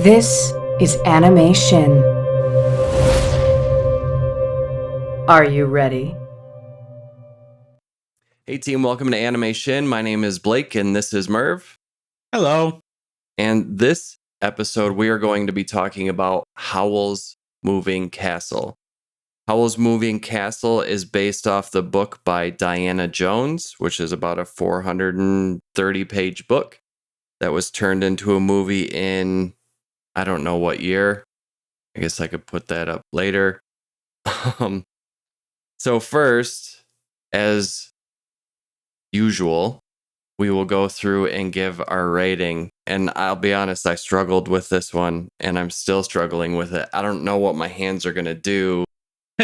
This is Anime Shin. Are you ready? Hey team, welcome to Anime Shin. My name is Blake and this is Merve. Hello. And this episode we are going to be talking about Howl's Moving Castle. Howl's Moving Castle is based off the book by Diana Jones, which is about a 430-page book that was turned into a movie in, I don't know what year. I guess I could put that up later. So first, as usual, we will go through and give our rating. And I'll be honest, I struggled with this one and I'm still struggling with it. I don't know what my hands are going to do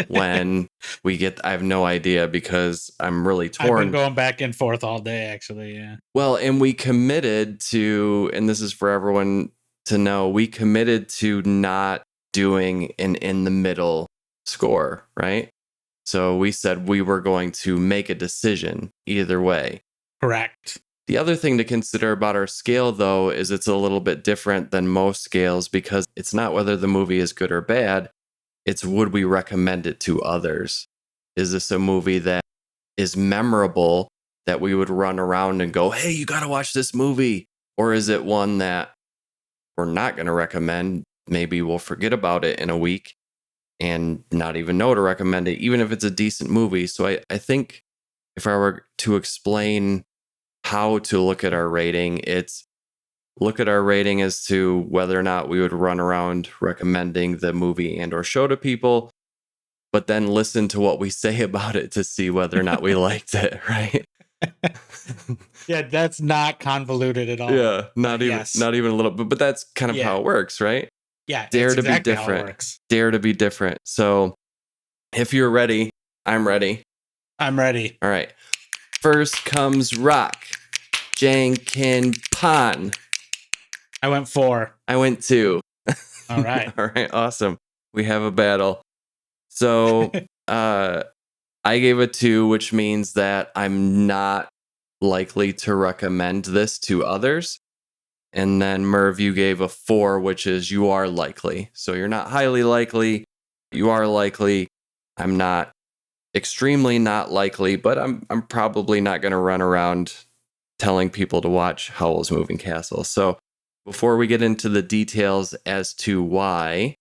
when I have no idea because I'm really torn. I've been going back and forth all day, actually. Yeah. Well, and we committed to, and this is for everyone to know, we committed to not doing an in the middle score, right? So we said we were going to make a decision either way. Correct. The other thing to consider about our scale, though, is it's a little bit different than most scales because it's not whether the movie is good or bad. It's would we recommend it to others? Is this a movie that is memorable that we would run around and go, hey, you got to watch this movie? Or is it one that we're not going to recommend? Maybe we'll forget about it in a week and not even know to recommend it, even if it's a decent movie. So I think if I were to explain how to look at our rating, it's look at our rating as to whether or not we would run around recommending the movie and or show to people, but then listen to what we say about it to see whether or not we liked it, right? Yeah, that's not convoluted at all. Yeah, not even a little bit, but that's kind of how it works, right? Yeah, Dare to exactly be different. how it works. Dare to be different. So if you're ready, I'm ready. I'm ready. All right. First comes Rock. Jankin Pan. I went 4. I went 2. All right. All right. Awesome. We have a battle. So I gave a 2, which means that I'm not likely to recommend this to others. And then Merve, you gave a 4, which is you are likely. So you're not highly likely. You are likely. I'm not extremely not likely, but I'm probably not going to run around telling people to watch Howl's Moving Castle. So before we get into the details as to why,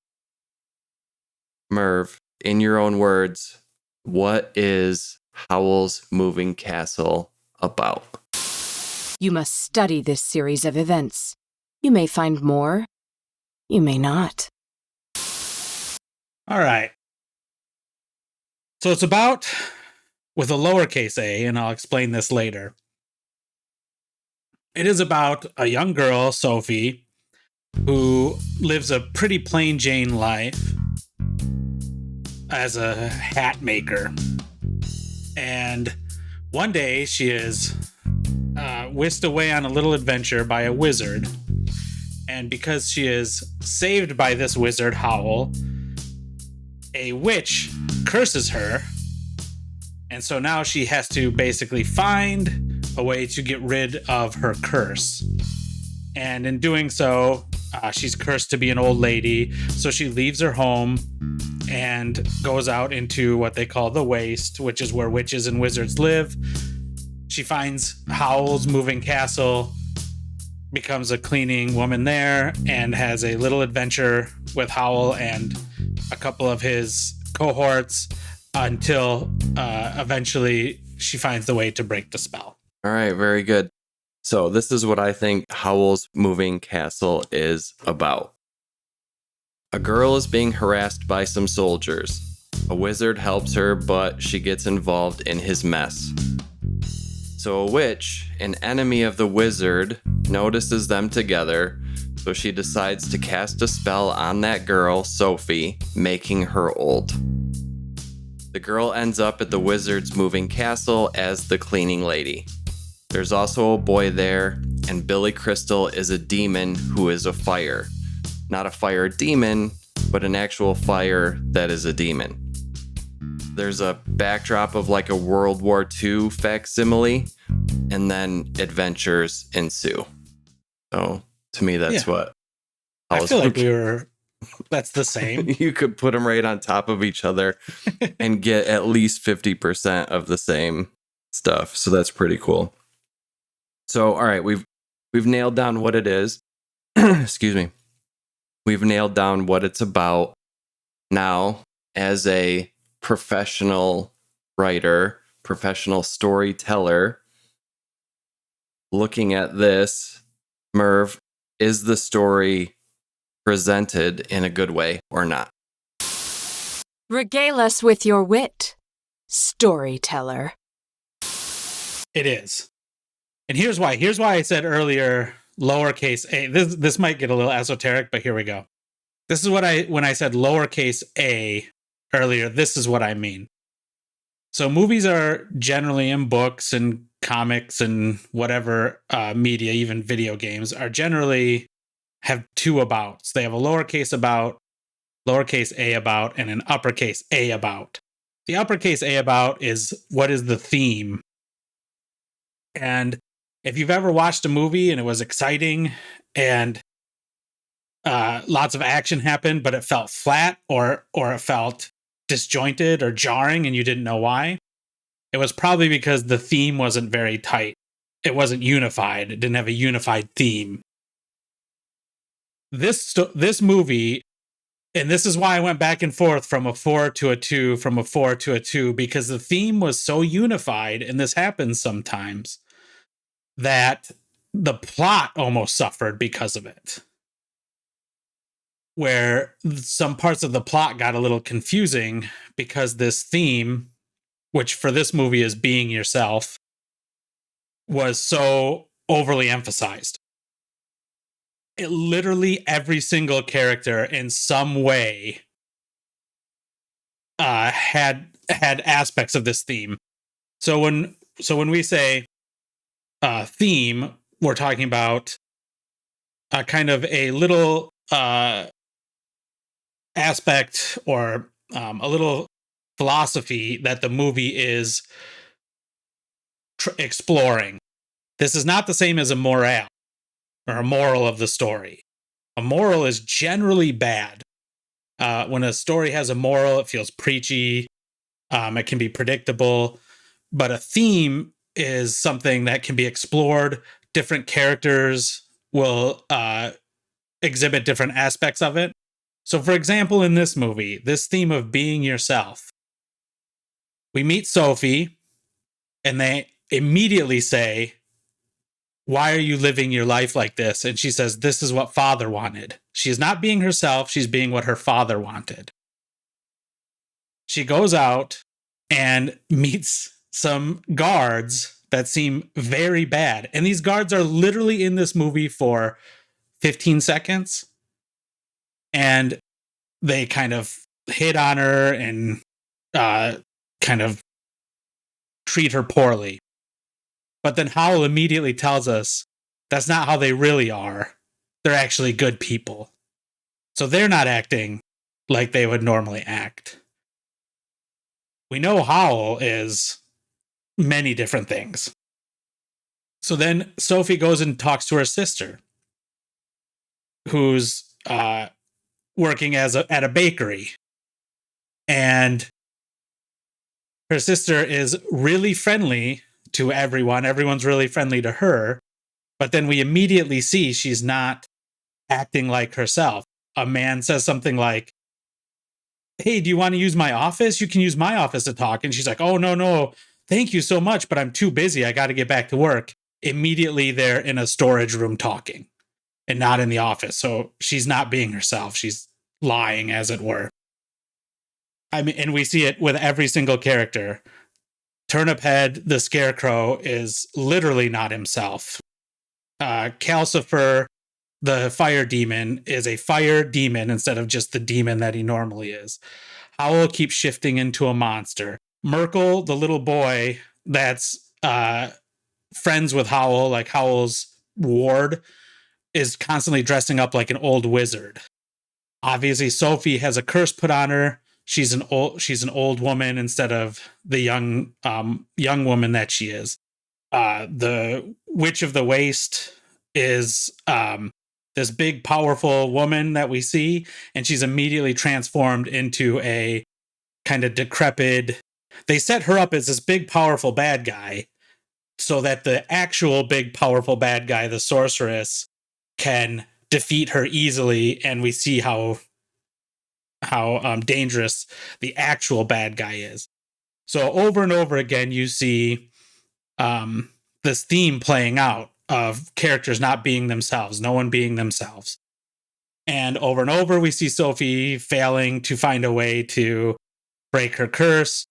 Merve, in your own words, what is Howl's Moving Castle about? You must study this series of events. You may find more. You may not. All right. So it's about, with a lowercase a, and I'll explain this later. It is about a young girl, Sophie, who lives a pretty plain Jane life as a hat maker. And one day she is whisked away on a little adventure by a wizard. And because she is saved by this wizard, Howl, a witch curses her. And so now she has to basically find a way to get rid of her curse. And in doing so, she's cursed to be an old lady. So she leaves her home and goes out into what they call the Waste, which is where witches and wizards live. She finds Howl's Moving Castle, becomes a cleaning woman there, and has a little adventure with Howl and a couple of his cohorts until eventually she finds the way to break the spell. All right, very good. So this is what I think Howl's Moving Castle is about. A girl is being harassed by some soldiers. A wizard helps her, but she gets involved in his mess. So a witch, an enemy of the wizard, notices them together, so she decides to cast a spell on that girl, Sophie, making her old. The girl ends up at the wizard's moving castle as the cleaning lady. There's also a boy there, and Billy Crystal is a demon who is a fire. Not a fire demon, but an actual fire that is a demon. There's a backdrop of like a World War II facsimile, and then adventures ensue. So to me, that's what I Howl's feel like Moving- that's the same. You could put them right on top of each other and get at least 50% of the same stuff. So that's pretty cool. So, all right, we've nailed down what it is. Excuse me. We've nailed down what it's about. Now, as a professional writer, professional storyteller, looking at this, Merve, is the story presented in a good way or not? Regale us with your wit, storyteller. It is. And here's why. Here's why I said earlier, lowercase a. This might get a little esoteric, but here we go. This is when I said lowercase a earlier, this is what I mean. So movies are generally, in books and comics and whatever media, even video games, are generally have two abouts. They have a lowercase about, lowercase a about, and an uppercase a about. The uppercase a about is what is the theme. And if you've ever watched a movie and it was exciting and lots of action happened, but it felt flat or it felt disjointed or jarring and you didn't know why, it was probably because the theme wasn't very tight. It wasn't unified. It didn't have a unified theme. This movie, and this is why I went back and forth from a 4 to a 2, from a 4 to a 2, because the theme was so unified, and this happens sometimes, that the plot almost suffered because of it. Where some parts of the plot got a little confusing because this theme, which for this movie is being yourself, was so overly emphasized. It literally every single character in some way had aspects of this theme. So when we say theme, we're talking about kind of a little aspect or a little philosophy that the movie is exploring. This is not the same as a morale or a moral of the story. A moral is generally bad. When a story has a moral, it feels preachy. It can be predictable. But a theme is something that can be explored. Different characters will exhibit different aspects of it. So, for example, in this movie, this theme of being yourself, we meet Sophie, and they immediately say, "Why are you living your life like this?" And she says, "This is what father wanted." She is not being herself. She's being what her father wanted. She goes out and meets some guards that seem very bad. And these guards are literally in this movie for 15 seconds. And they kind of hit on her and kind of treat her poorly. But then Howl immediately tells us that's not how they really are. They're actually good people. So they're not acting like they would normally act. We know Howl is many different things. So then Sophie goes and talks to her sister, who's working at a bakery. And her sister is really friendly to everyone. Everyone's really friendly to her. But then we immediately see she's not acting like herself. A man says something like, "Hey, do you want to use my office? You can use my office to talk." And she's like, "Oh, no. Thank you so much, but I'm too busy. I got to get back to work." Immediately they're in a storage room talking and not in the office. So she's not being herself. She's lying, as it were. I mean, and we see it with every single character. Turnip Head, the Scarecrow, is literally not himself. Calcifer, the fire demon, is a fire demon instead of just the demon that he normally is. Howl keeps shifting into a monster. Merkel, the little boy that's friends with Howl, like Howl's ward, is constantly dressing up like an old wizard. Obviously, Sophie has a curse put on her. She's an old woman instead of the young woman that she is. The Witch of the Waste is this big, powerful woman that we see, and she's immediately transformed into a kind of decrepit. They set her up as this big, powerful bad guy so that the actual big, powerful bad guy, the sorceress, can defeat her easily, and we see how dangerous the actual bad guy is. So over and over again, you see this theme playing out of characters not being themselves, no one being themselves. And over, we see Sophie failing to find a way to break her curse,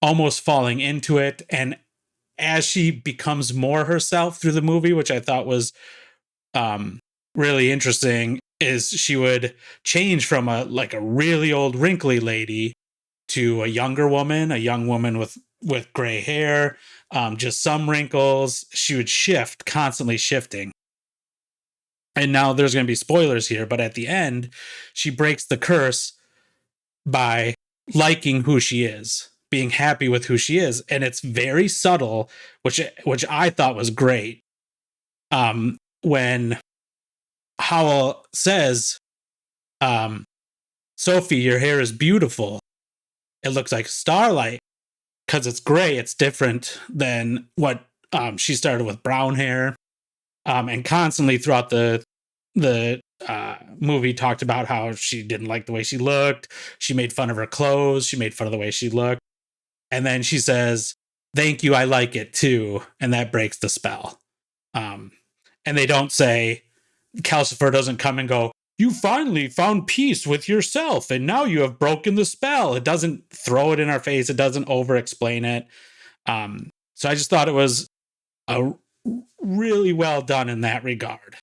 almost falling into it. And as she becomes more herself through the movie, which I thought was really interesting, is she would change from a really old wrinkly lady to a young woman with gray hair, just some wrinkles. She would shift, constantly shifting. And now there's going to be spoilers here, but at the end, she breaks the curse by liking who she is, being happy with who she is. And it's very subtle, which I thought was great. When Howl says, Sophie, your hair is beautiful. It looks like starlight because it's gray. It's different than what she started with brown hair. And constantly throughout the movie talked about how she didn't like the way she looked. She made fun of her clothes. She made fun of the way she looked. And then she says, thank you, I like it too. And that breaks the spell. And they don't say, Calcifer doesn't come and go, you finally found peace with yourself and now you have broken the spell. It doesn't throw it in our face. It doesn't over-explain it. So I just thought it was really well done in that regard.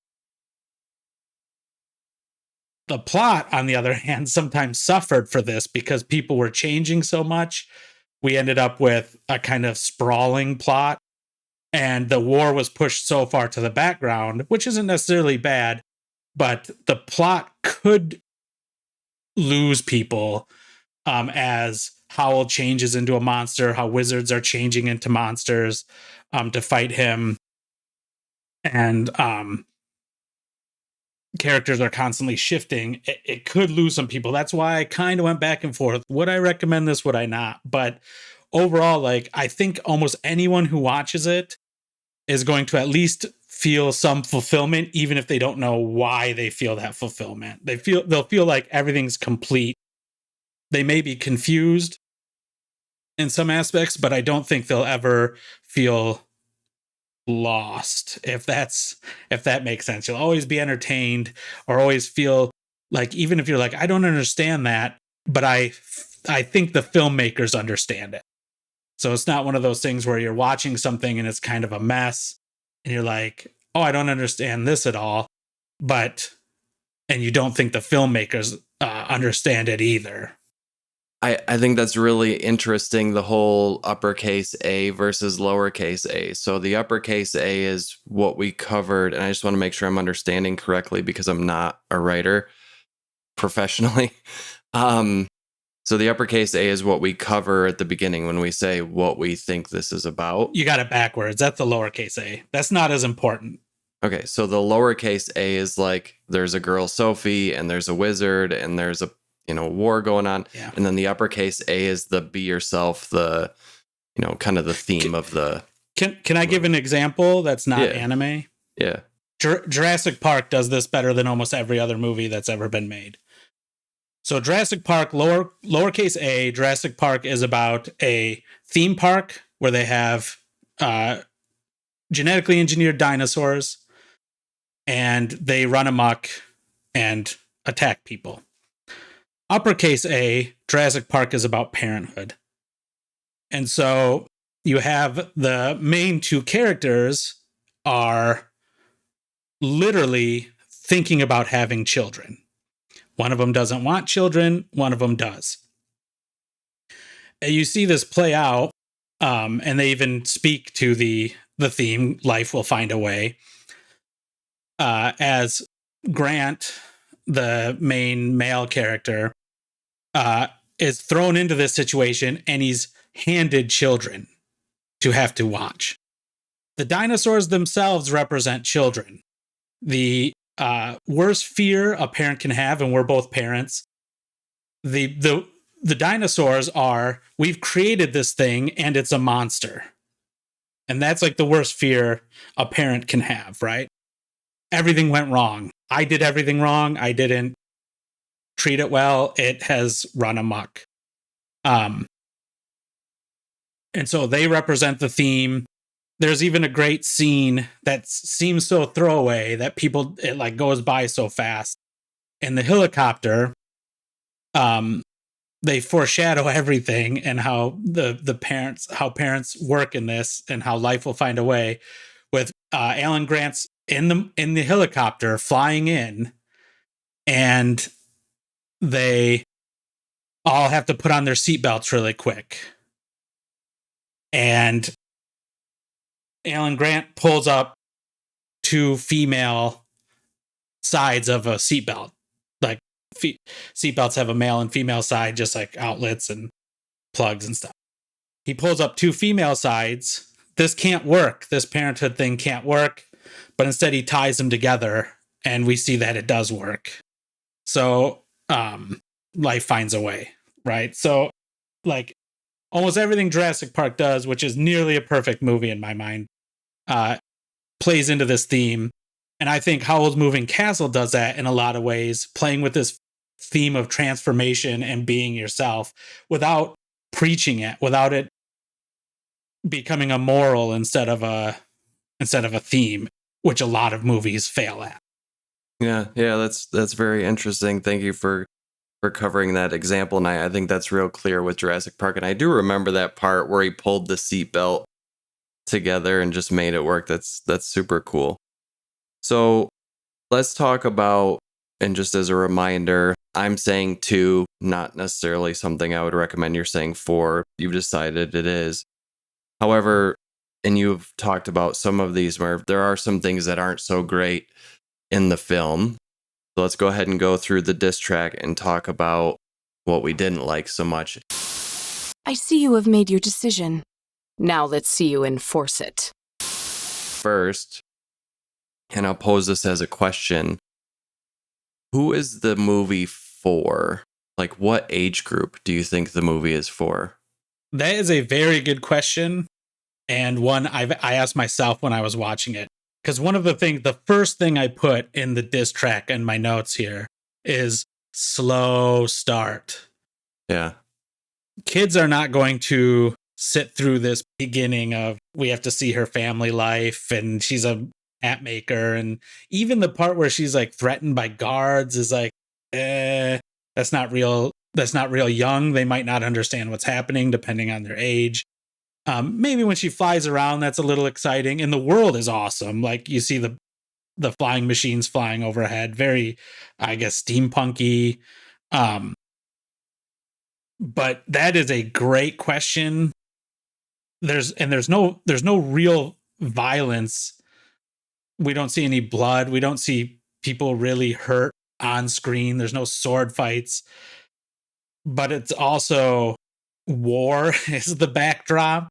The plot, on the other hand, sometimes suffered for this because people were changing so much. We ended up with a kind of sprawling plot, and the war was pushed so far to the background, which isn't necessarily bad, but the plot could lose people as Howl changes into a monster, how wizards are changing into monsters to fight him, and characters are constantly shifting. It could lose some people. That's why I kind of went back and forth. Would I recommend this? Would I not? But overall, I think almost anyone who watches it is going to at least feel some fulfillment, even if they don't know why they feel that fulfillment. They'll feel like everything's complete. They may be confused in some aspects, but I don't think they'll ever feel lost, if that makes sense. You'll always be entertained, or always feel like, even if you're like, I don't understand that, but I think the filmmakers understand it. So it's not one of those things where you're watching something and it's kind of a mess and you're like, oh, I don't understand this at all, and you don't think the filmmakers understand it either. I think that's really interesting, the whole uppercase A versus lowercase a. So the uppercase A is what we covered, and I just want to make sure I'm understanding correctly because I'm not a writer professionally. So the uppercase A is what we cover at the beginning when we say what we think this is about. You got it backwards. That's the lowercase a. That's not as important. Okay, so the lowercase a is like there's a girl, Sophie, and there's a wizard, and there's a war going on. Yeah. And then the uppercase A is the be yourself, the, kind of the theme of the... Can I give an example that's not anime? Yeah. Jurassic Park does this better than almost every other movie that's ever been made. So Jurassic Park, lowercase a, Jurassic Park is about a theme park where they have genetically engineered dinosaurs, and they run amok and attack people. Uppercase A, Jurassic Park is about parenthood. And so you have the main two characters are literally thinking about having children. One of them doesn't want children, one of them does. And you see this play out, and they even speak to the theme, life will find a way, as Grant, the main male character, is thrown into this situation, and he's handed children to have to watch. The dinosaurs themselves represent children. The worst fear a parent can have, and we're both parents. The dinosaurs are, we've created this thing and it's a monster. And that's like the worst fear a parent can have, right? Everything went wrong. I did everything wrong. I didn't treat it well. It has run amok. And so they represent the theme. There's even a great scene that seems so throwaway that it like goes by so fast. In the helicopter, they foreshadow everything and how parents work in this and how life will find a way, with Alan Grant's in the helicopter flying in, and they all have to put on their seatbelts really quick. And Alan Grant pulls up two female sides of a seatbelt. Like seatbelts have a male and female side, just like outlets and plugs and stuff. He pulls up two female sides. This can't work. This parenthood thing can't work. But instead he ties them together, and we see that it does work. So life finds a way, right? So like almost everything Jurassic Park does, which is nearly a perfect movie in my mind, plays into this theme. And I think Howl's Moving Castle does that in a lot of ways, playing with this theme of transformation and being yourself without preaching it, without it becoming a moral instead of a theme, which a lot of movies fail at. Yeah, that's very interesting. Thank you for covering that example, and I think that's real clear with Jurassic Park. And I do remember that part where he pulled the seatbelt together and just made it work. That's super cool. So let's talk about, and just as a reminder, I'm saying 2, not necessarily something I would recommend. You're saying 4. You've decided it is. However, and you've talked about some of these, Merve, there are some things that aren't so great in the film. So let's go ahead and go through the diss track and talk about what we didn't like so much. I see you have made your decision. Now let's see you enforce it. First, and I'll pose this as a question, who is the movie for? Like, what age group do you think the movie is for? That is a very good question, and one I asked myself when I was watching it. Because one of the first thing I put in the diss track in my notes here is slow start. Yeah. Kids are not going to sit through this beginning of, we have to see her family life, and she's a hat maker, and even the part where she's like threatened by guards is like, that's not real young. They might not understand what's happening depending on their age. Maybe when she flies around, that's a little exciting, and the world is awesome. Like, you see the flying machines flying overhead, very, I guess, steampunky. But that is a great question. There's no real violence. We don't see any blood. We don't see people really hurt on screen. There's no sword fights. But it's also war is the backdrop,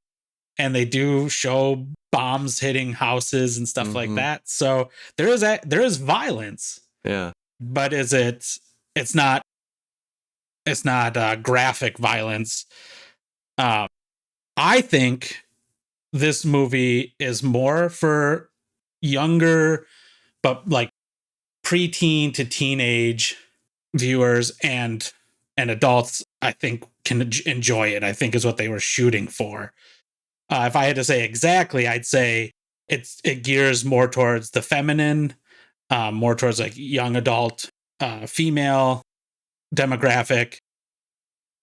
and they do show bombs hitting houses and stuff like that. So there is violence. Yeah. But it's not graphic violence. I think this movie is more for younger, but like preteen to teenage viewers, and adults, I think, can enjoy it, I think is what they were shooting for. If I had to say exactly, I'd say it gears more towards the feminine, more towards like young adult, female demographic,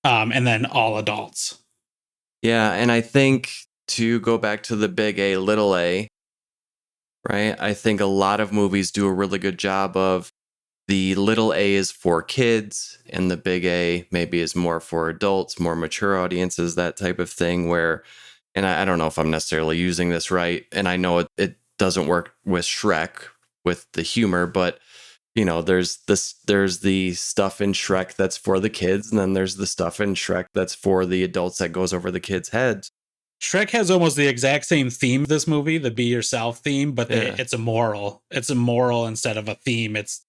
and then all adults. Yeah, and I think to go back to the big A, little a, right? I think a lot of movies do a really good job of the little a is for kids and the big A maybe is more for adults, more mature audiences, that type of thing where, and I don't know if I'm necessarily using this right, and I know it doesn't work with Shrek with the humor, but you know, there's the stuff in Shrek that's for the kids, and then there's the stuff in Shrek that's for the adults that goes over the kids' heads. Shrek has almost the exact same theme this movie, the be yourself theme, but Yeah. it's a moral. It's a moral instead of a theme. It's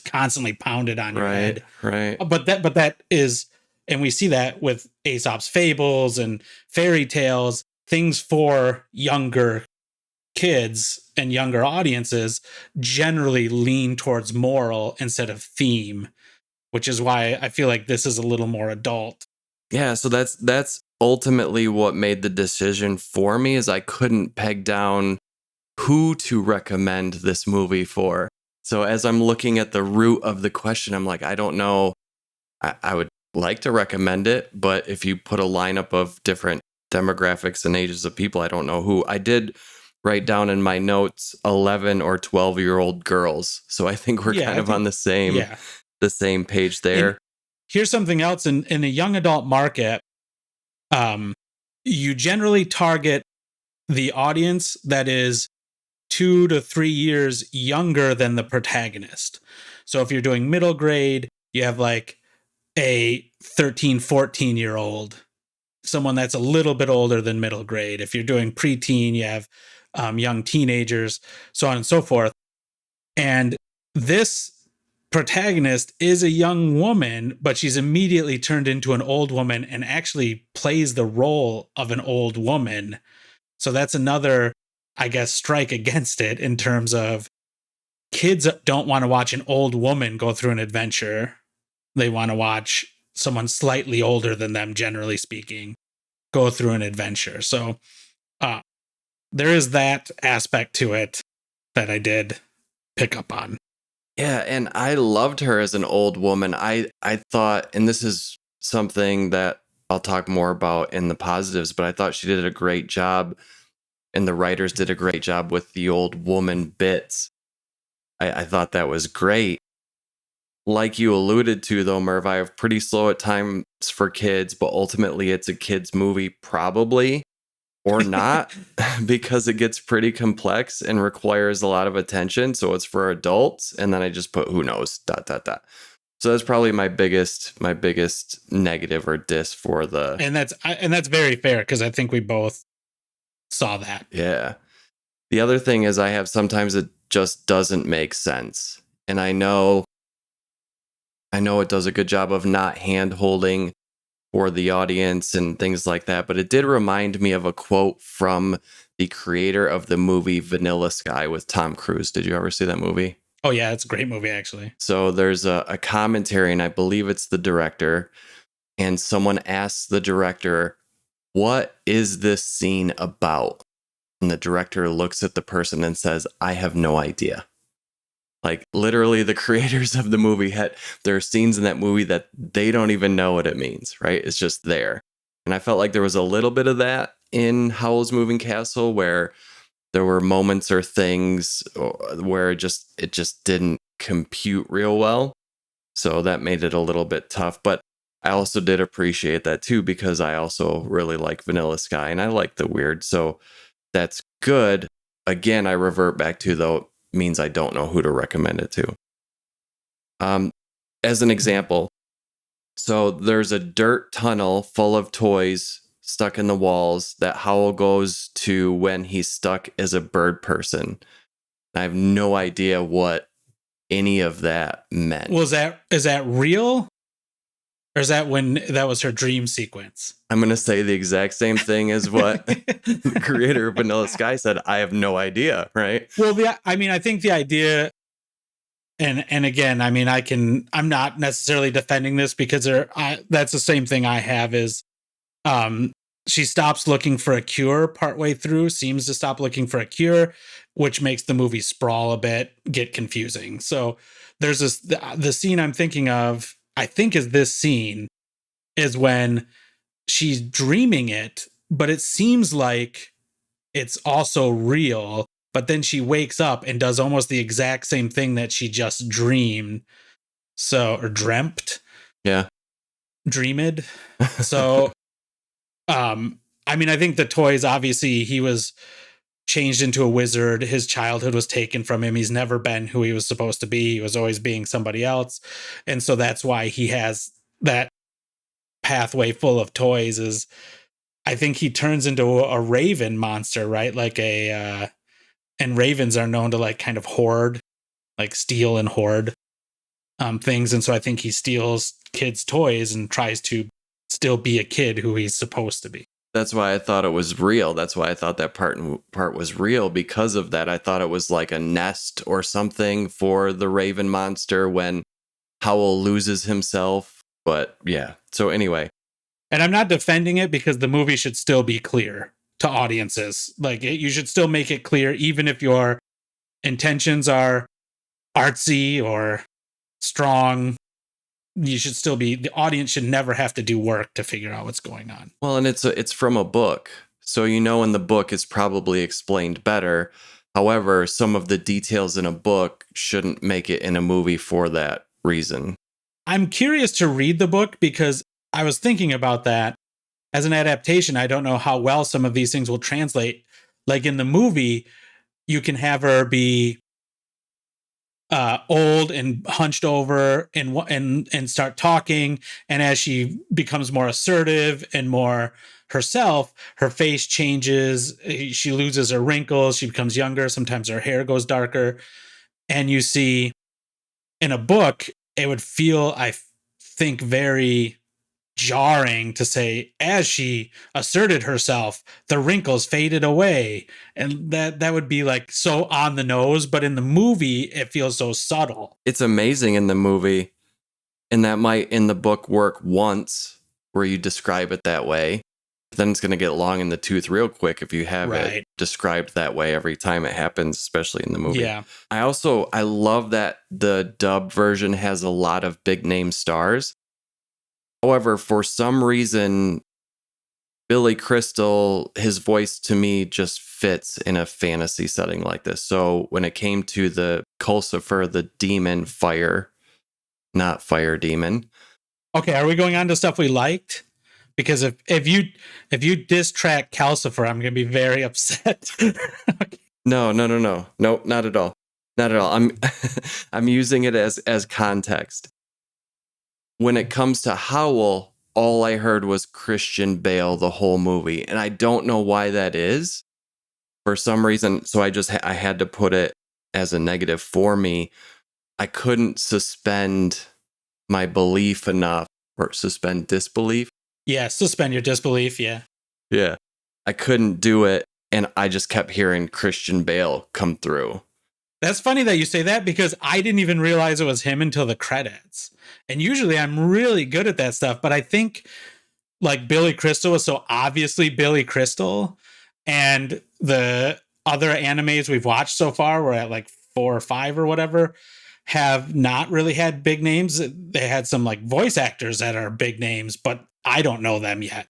constantly pounded on your head. Right. But that is, and we see that with Aesop's fables and fairy tales, things for younger kids and younger audiences generally lean towards moral instead of theme, which is why I feel like this is a little more adult. Yeah, so that's ultimately what made the decision for me is I couldn't peg down who to recommend this movie for. So as I'm looking at the root of the question, I'm like, I don't know. I would like to recommend it, but if you put a lineup of different demographics and ages of people, I don't know who. I did write down in my notes 11 or 12-year-old girls. So I think we're kind of on the same page there. And here's something else in a young adult market. You generally target the audience that is 2 to 3 years younger than the protagonist. So if you're doing middle grade, you have like a 13, 14-year-old, someone that's a little bit older than middle grade. If you're doing preteen, you have young teenagers, so on and so forth. And this protagonist is a young woman, but she's immediately turned into an old woman and actually plays the role of an old woman. So that's another, I guess, strike against it in terms of kids don't want to watch an old woman go through an adventure. They want to watch someone slightly older than them, generally speaking, go through an adventure. So there is that aspect to it that I did pick up on. Yeah, and I loved her as an old woman. I thought, and this is something that I'll talk more about in the positives, but I thought she did a great job, and the writers did a great job with the old woman bits. I thought that was great. Like you alluded to, though, Merve, I have pretty slow at times for kids, but ultimately it's a kid's movie, probably, or not, because it gets pretty complex and requires a lot of attention. So it's for adults. And then I just put who knows, ... So that's probably my biggest negative or diss for the. And that's very fair, because I think we both saw that. Yeah. The other thing is I have sometimes it just doesn't make sense. And I know it does a good job of not hand holding for the audience and things like that, but it did remind me of a quote from the creator of the movie Vanilla Sky with Tom Cruise. Did you ever see that movie? Oh yeah, it's a great movie, actually. So there's a commentary, and I believe it's the director, and someone asks the director, "What is this scene about?" And the director looks at the person and says, "I have no idea." Like, literally, the creators of the movie there are scenes in that movie that they don't even know what it means, right? It's just there. And I felt like there was a little bit of that in Howl's Moving Castle, where there were moments or things where it just didn't compute real well. So that made it a little bit tough. But I also did appreciate that too, because I also really like Vanilla Sky and I like the weird. So that's good. Again, I revert back to, though, means I don't know who to recommend it to. As an example, so there's a dirt tunnel full of toys stuck in the walls that Howl goes to when he's stuck as a bird person. I have no idea what any of that meant. Well, is that real? Or is that when that was her dream sequence? I'm going to say the exact same thing as what the creator of Vanilla Sky said. I have no idea, right? Well, I think the idea, and again, I mean, I'm not necessarily defending this, because that's the same thing I have is, she stops looking for a cure partway through, seems to stop looking for a cure, which makes the movie sprawl a bit, get confusing. So there's the scene I'm thinking of, I think is this scene, is when she's dreaming it, but it seems like it's also real, but then she wakes up and does almost the exact same thing that she just dreamed. Or dreamt. Yeah. Dreamed. So, I mean, I think the toys, obviously he was changed into a wizard. His childhood was taken from him. He's never been who he was supposed to be. He was always being somebody else. And so that's why he has that pathway full of toys. I think he turns into a raven monster, right? Like and ravens are known to like kind of hoard, like steal and hoard things. And so I think he steals kids' toys and tries to still be a kid who he's supposed to be. That's why I thought it was real. That's why I thought that part was real because of that. I thought it was like a nest or something for the Raven monster when Howl loses himself. But yeah. So anyway. And I'm not defending it because the movie should still be clear to audiences. Like you should still make it clear, even if your intentions are artsy or strong. You should still be, the audience should never have to do work to figure out what's going on. Well, and it's from a book. So in the book it's probably explained better. However, some of the details in a book shouldn't make it in a movie for that reason. I'm curious to read the book because I was thinking about that. As an adaptation, I don't know how well some of these things will translate. Like in the movie, you can have her be old and hunched over and start talking, and as she becomes more assertive and more herself, her face changes, she loses her wrinkles, she becomes younger, sometimes her hair goes darker. And you see in a book, it would feel, I think, very jarring to say, as she asserted herself, the wrinkles faded away, and that would be like so on the nose. But in the movie, it feels so subtle. It's amazing in the movie, and that might in the book work once where you describe it that way. Then it's going to get long in the tooth real quick if you have it described that way every time it happens, especially in the movie. Yeah. I love that the dub version has a lot of big name stars. However, for some reason, Billy Crystal, his voice to me just fits in a fantasy setting like this. So when it came to the Culsifer, the demon not fire demon. Okay, are we going on to stuff we liked? Because if you diss track Calcifer, I'm going to be very upset. Okay. No, not at all. Not at all. I'm using it as context. When it comes to Howl, all I heard was Christian Bale the whole movie, and I don't know why that is. For some reason, so I had to put it as a negative for me. I couldn't suspend my belief enough, or suspend disbelief. Yeah, suspend your disbelief, yeah. Yeah. I couldn't do it, and I just kept hearing Christian Bale come through. That's funny that you say that because I didn't even realize it was him until the credits. And usually I'm really good at that stuff, but I think like Billy Crystal was so obviously Billy Crystal, and the other animes we've watched so far, we're at like 4 or 5 or whatever, have not really had big names. They had some like voice actors that are big names, but I don't know them yet.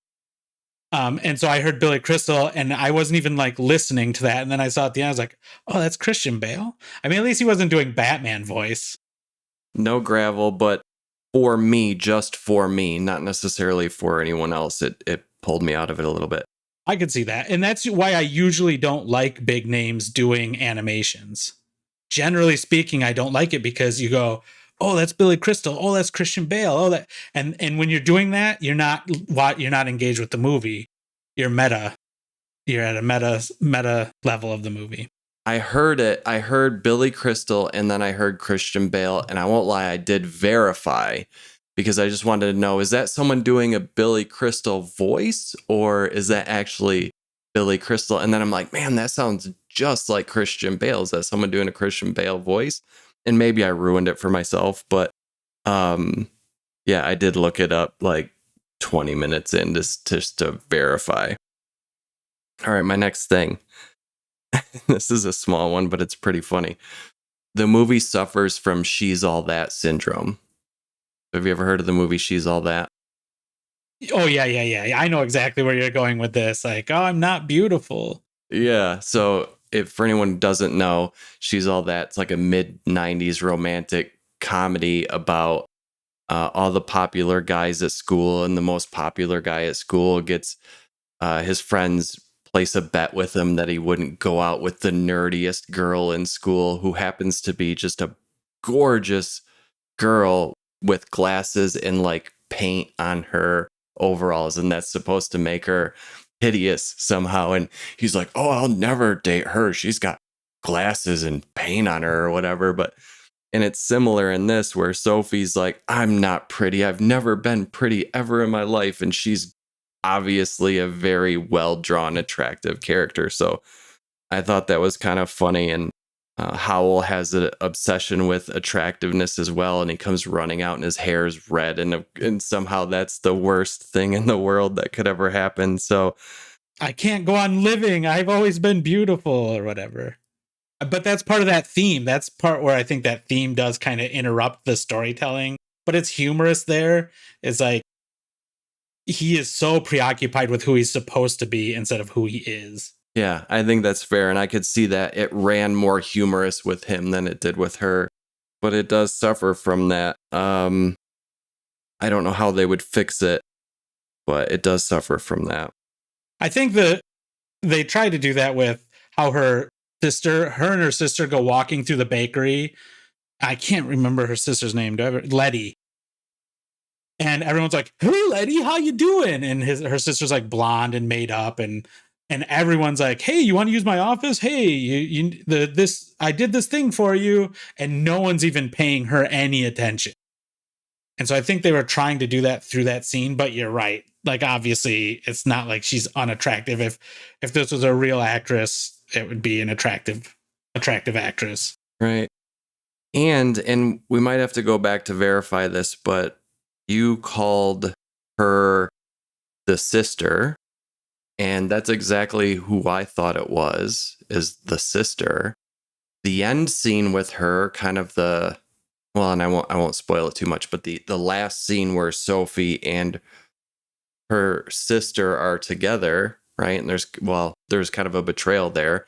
And so I heard Billy Crystal, and I wasn't even like listening to that. And then I saw at the end, I was like, oh, that's Christian Bale. I mean, at least he wasn't doing Batman voice. No gravel, but for me, just for me, not necessarily for anyone else. It pulled me out of it a little bit. I could see that. And that's why I usually don't like big names doing animations. Generally speaking, I don't like it because you go, oh, that's Billy Crystal. Oh, that's Christian Bale. Oh, that, and when you're doing that, you're not engaged with the movie. You're meta. You're at a meta level of the movie. I heard it. I heard Billy Crystal, and then I heard Christian Bale, and I won't lie, I did verify because I just wanted to know, is that someone doing a Billy Crystal voice, or is that actually Billy Crystal? And then I'm like, man, that sounds just like Christian Bale. Is that someone doing a Christian Bale voice? And maybe I ruined it for myself, but yeah, I did look it up like 20 minutes in just to verify. All right, my next thing. This is a small one, but it's pretty funny. The movie suffers from She's All That syndrome. Have you ever heard of the movie She's All That? Oh, yeah. I know exactly where you're going with this. Like, oh, I'm not beautiful. Yeah, so if for anyone who doesn't know, She's All That, it's like a mid-90s romantic comedy about all the popular guys at school, and the most popular guy at school gets his friends place a bet with him that he wouldn't go out with the nerdiest girl in school, who happens to be just a gorgeous girl with glasses and like paint on her overalls, and that's supposed to make her hideous somehow. And he's like, oh, I'll never date her. She's got glasses and paint on her or whatever. And it's similar in this where Sophie's like, I'm not pretty. I've never been pretty ever in my life. And she's obviously a very well-drawn, attractive character. So I thought that was kind of funny. And Howl has an obsession with attractiveness as well. And he comes running out and his hair is red. And somehow that's the worst thing in the world that could ever happen. So I can't go on living. I've always been beautiful or whatever. But that's part of that theme. That's part where I think that theme does kind of interrupt the storytelling. But it's humorous there. It's like he is so preoccupied with who he's supposed to be instead of who he is. Yeah, I think that's fair. And I could see that it ran more humorous with him than it did with her. But it does suffer from that. I don't know how they would fix it, but it does suffer from that. I think that they try to do that with how her and her sister go walking through the bakery. I can't remember her sister's name. Letty. And everyone's like, hey, Letty, how you doing? And her sister's like blonde and made up. And everyone's like, hey, you want to use my office? Hey, I did this thing for you. And no one's even paying her any attention. And so I think they were trying to do that through that scene. But you're right. Like, obviously, it's not like she's unattractive. If this was a real actress, it would be an attractive actress. Right. And we might have to go back to verify this, but you called her the sister, and that's exactly who I thought it was, is the sister. The end scene with her, kind of and I won't spoil it too much, but the last scene where Sophie and her sister are together, right? And there's kind of a betrayal there.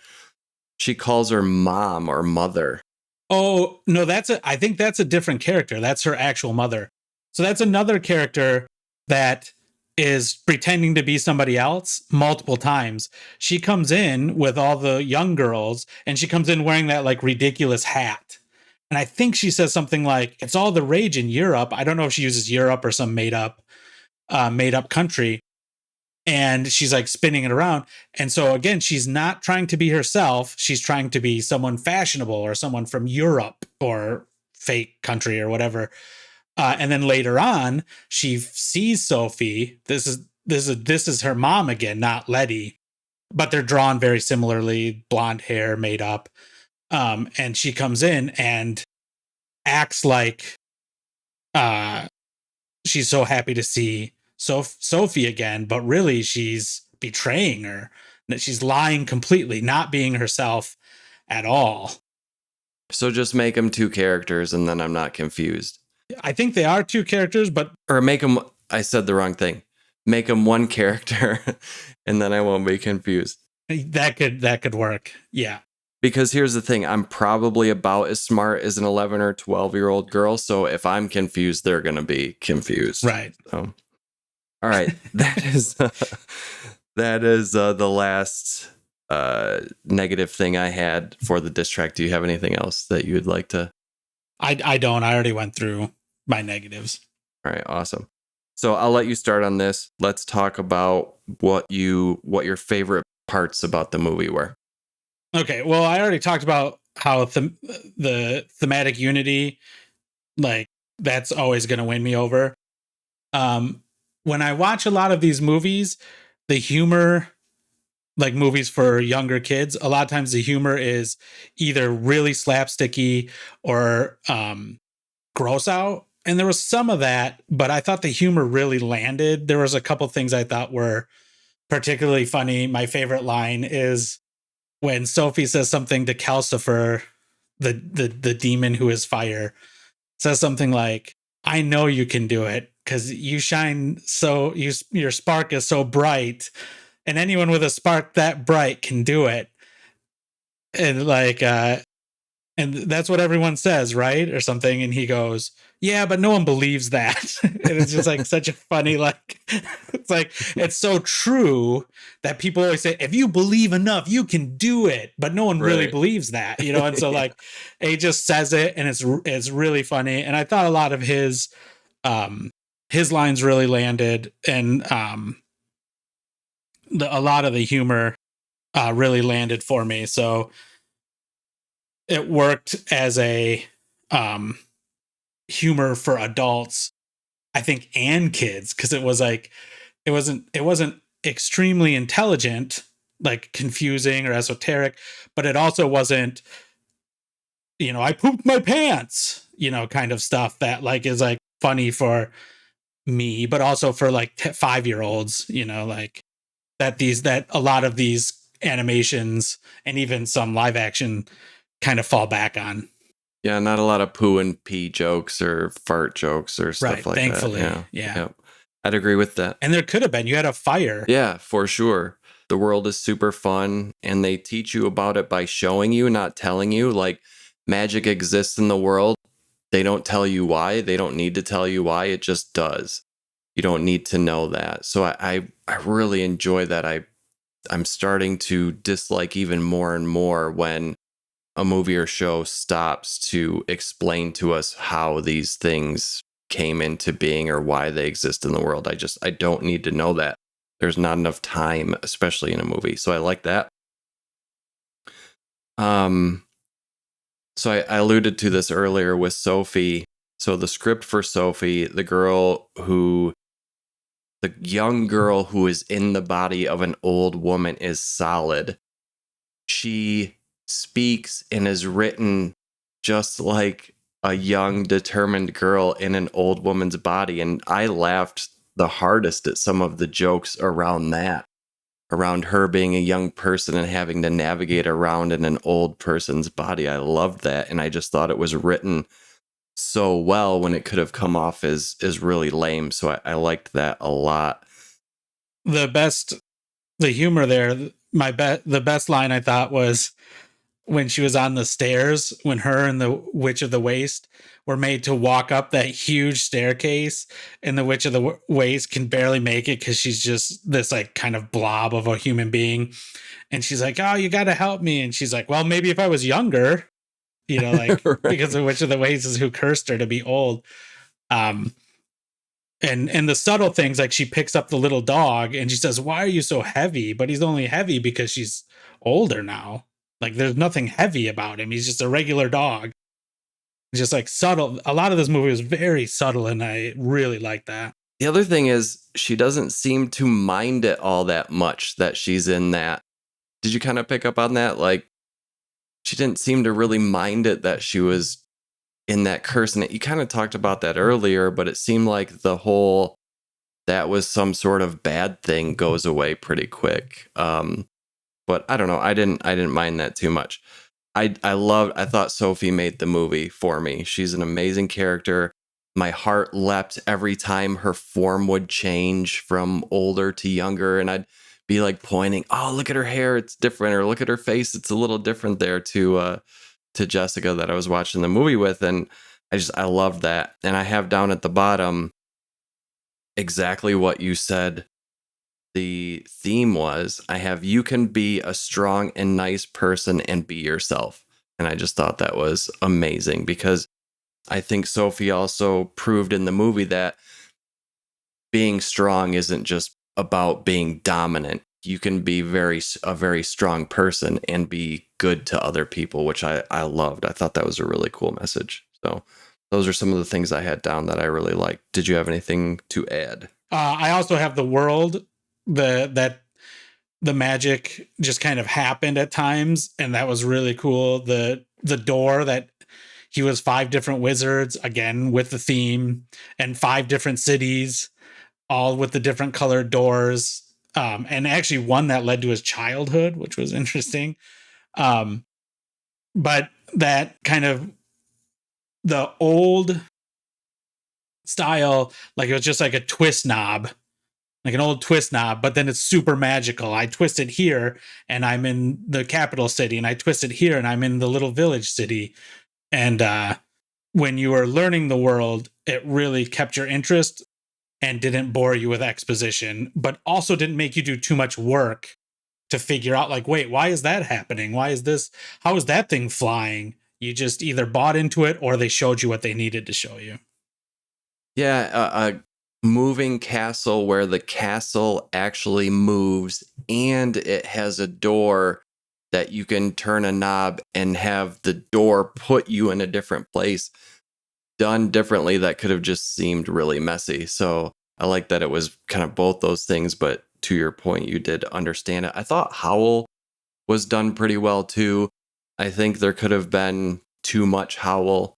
She calls her mom or mother. Oh, no, I think that's a different character. That's her actual mother. So that's another character that is pretending to be somebody else multiple times. She comes in with all the young girls and she comes in wearing that like ridiculous hat. And I think she says something like, it's all the rage in Europe. I don't know if she uses Europe or some made up country. And she's like spinning it around. And so again, she's not trying to be herself. She's trying to be someone fashionable or someone from Europe or fake country or whatever. And then later on, she sees Sophie. This is her mom again, not Letty, but they're drawn very similarly, blonde hair, made up. And she comes in and acts like she's so happy to see Sophie again, but really she's betraying her. That she's lying completely, not being herself at all. So just make them two characters, and then I'm not confused. I think they are two characters, or make them. I said the wrong thing. Make them one character, and then I won't be confused. That could work. Yeah. Because here's the thing, I'm probably about as smart as an 11 or 12-year-old girl, so if I'm confused, they're going to be confused. Right. So, all right, that is the last negative thing I had for the diss track. Do you have anything else that you would like to? I don't. I already went through my negatives. All right, awesome. So I'll let you start on this. Let's talk about what your favorite parts about the movie were. Okay, well, I already talked about how the thematic unity, like, that's always going to win me over. When I watch a lot of these movies, the humor, like movies for younger kids, a lot of times the humor is either really slapsticky or gross out. And there was some of that, but I thought the humor really landed. There was a couple things I thought were particularly funny. My favorite line is when Sophie says something to Calcifer, the demon who is fire, says something like, I know you can do it because you shine so, your spark is so bright, and anyone with a spark that bright can do it. And like, and that's what everyone says, right? Or something. And he goes, yeah, but no one believes that. And it's just like such a funny, like, it's like, it's so true that people always say, if you believe enough, you can do it. But no one really believes that, you know? And so like, he just says it and it's really funny. And I thought a lot of his lines really landed. And a lot of the humor really landed for me. So it worked as a humor for adults, I think, and kids, because it was like it wasn't extremely intelligent, like confusing or esoteric, but it also wasn't, I pooped my pants, kind of stuff that like is like funny for me, but also for like 5-year-olds, like that a lot of these animations and even some live action kind of fall back on. Yeah, not a lot of poo and pee jokes or fart jokes or stuff like thankfully, that. yeah. Yep. I'd agree with that. And there could have been. You had a fire. Yeah, for sure. The world is super fun, and they teach you about it by showing you, not telling you. Like, magic exists in the world. They don't tell you why. They don't need to tell you why. It just does. You don't need to know that. So I really enjoy that. I'm starting to dislike even more and more when a movie or show stops to explain to us how these things came into being or why they exist in the world. I don't need to know that. There's not enough time, especially in a movie. So I like that. So I alluded to this earlier with Sophie. So the script for Sophie, the young girl who is in the body of an old woman, is solid. She speaks and is written just like a young, determined girl in an old woman's body. And I laughed the hardest at some of the jokes around that, around her being a young person and having to navigate around in an old person's body. I loved that. And I just thought it was written so well when it could have come off as really lame. So I liked that a lot. The humor there, the best line I thought was when she was on the stairs, when her and the Witch of the Waste were made to walk up that huge staircase, and the Witch of the Waste can barely make it because she's just this like kind of blob of a human being. And she's like, "Oh, you got to help me." And she's like, "Well, maybe if I was younger," like Right. because the Witch of the Waste is who cursed her to be old. And the subtle things, like she picks up the little dog and she says, "Why are you so heavy?" But he's only heavy because she's older now. Like there's nothing heavy about him. He's just a regular dog. It's just like subtle. A lot of this movie was very subtle, and I really like that. The other thing is she doesn't seem to mind it all that much that she's in that. Did you kind of pick up on that? Like, she didn't seem to really mind it that she was in that curse. And you kind of talked about that earlier, but it seemed like the whole that was some sort of bad thing goes away pretty quick. But I don't know. I didn't mind that too much. I thought Sophie made the movie for me. She's an amazing character. My heart leapt every time her form would change from older to younger, and I'd be like pointing, "Oh, look at her hair, it's different," or "Look at her face, it's a little different there," to Jessica that I was watching the movie with, and I loved that. And I have down at the bottom exactly what you said the theme was. I have, "You can be a strong and nice person and be yourself." And I just thought that was amazing because I think Sophie also proved in the movie that being strong isn't just about being dominant. You can be a very strong person and be good to other people, which I loved. I thought that was a really cool message. So those are some of the things I had down that I really liked. Did you have anything to add? I also have the world, that the magic just kind of happened at times, and that was really cool. The door that he was 5 different wizards, again with the theme, and 5 different cities, all with the different colored doors. And actually one that led to his childhood, which was interesting. But that kind of the old style, like it was just like a twist knob, like an old twist knob, but then it's super magical. I twist it here and I'm in the capital city, and I twist it here and I'm in the little village city. And when you were learning the world, it really kept your interest and didn't bore you with exposition, but also didn't make you do too much work to figure out, like, wait, why is that happening? Why is this? How is that thing flying? You just either bought into it or they showed you what they needed to show you. Yeah, moving castle where the castle actually moves and it has a door that you can turn a knob and have the door put you in a different place done differently that could have just seemed really messy. So I like that it was kind of both those things, but to your point, you did understand it. I thought Howl was done pretty well too. I think there could have been too much Howl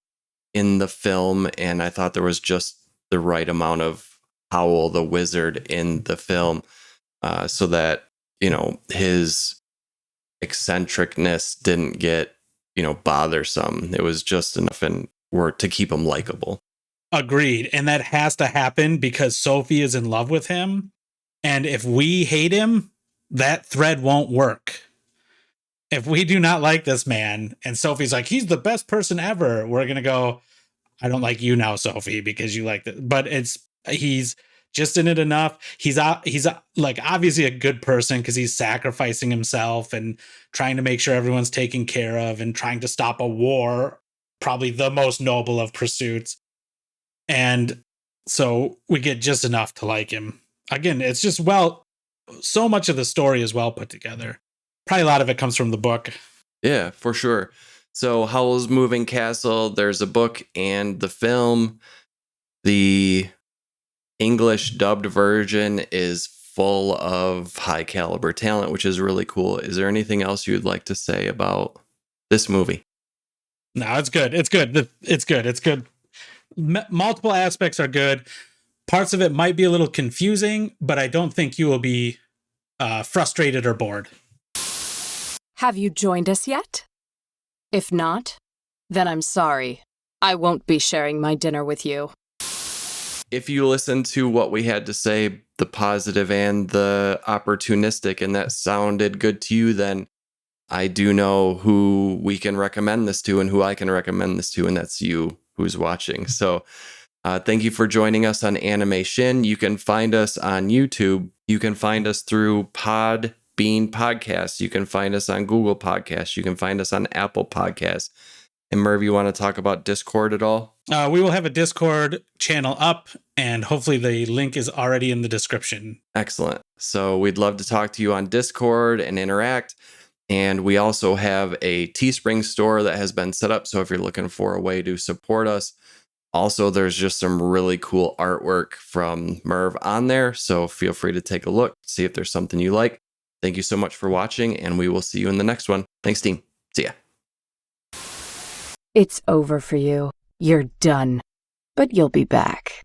in the film, and I thought there was just the right amount of Howl the wizard in the film, so that, you know, his eccentricness didn't get, you know, bothersome. It was just enough and were to keep him likable. Agreed. And that has to happen because Sophie is in love with him. And if we hate him, that thread won't work. If we do not like this man and Sophie's like, he's the best person ever, we're going to go, I don't like you now, Sophie, because you like that. But he's just in it enough. He's like obviously a good person because he's sacrificing himself and trying to make sure everyone's taken care of and trying to stop a war, probably the most noble of pursuits. And so we get just enough to like him. Again, it's just, well, so much of the story is well put together. Probably a lot of it comes from the book. Yeah, for sure. So Howl's Moving Castle, there's a book and the film. The English dubbed version is full of high caliber talent, which is really cool. Is there anything else you'd like to say about this movie? No, it's good. It's good. It's good. It's good. Multiple aspects are good. Parts of it might be a little confusing, but I don't think you will be frustrated or bored. Have you joined us yet? If not, then I'm sorry. I won't be sharing my dinner with you. If you listen to what we had to say, the positive and the opportunistic, and that sounded good to you, then I do know who we can recommend this to and who I can recommend this to, and that's you who's watching. So thank you for joining us on Anime Shin. You can find us on YouTube. You can find us through Podbean Podcasts. You can find us on Google Podcasts. You can find us on Apple Podcasts. And Merve, you want to talk about Discord at all? We will have a Discord channel up, and hopefully the link is already in the description. Excellent. So we'd love to talk to you on Discord and interact. And we also have a Teespring store that has been set up. So if you're looking for a way to support us, also there's just some really cool artwork from Merve on there. So feel free to take a look, see if there's something you like. Thank you so much for watching, and we will see you in the next one. Thanks, team. See ya. It's over for you. You're done. But you'll be back.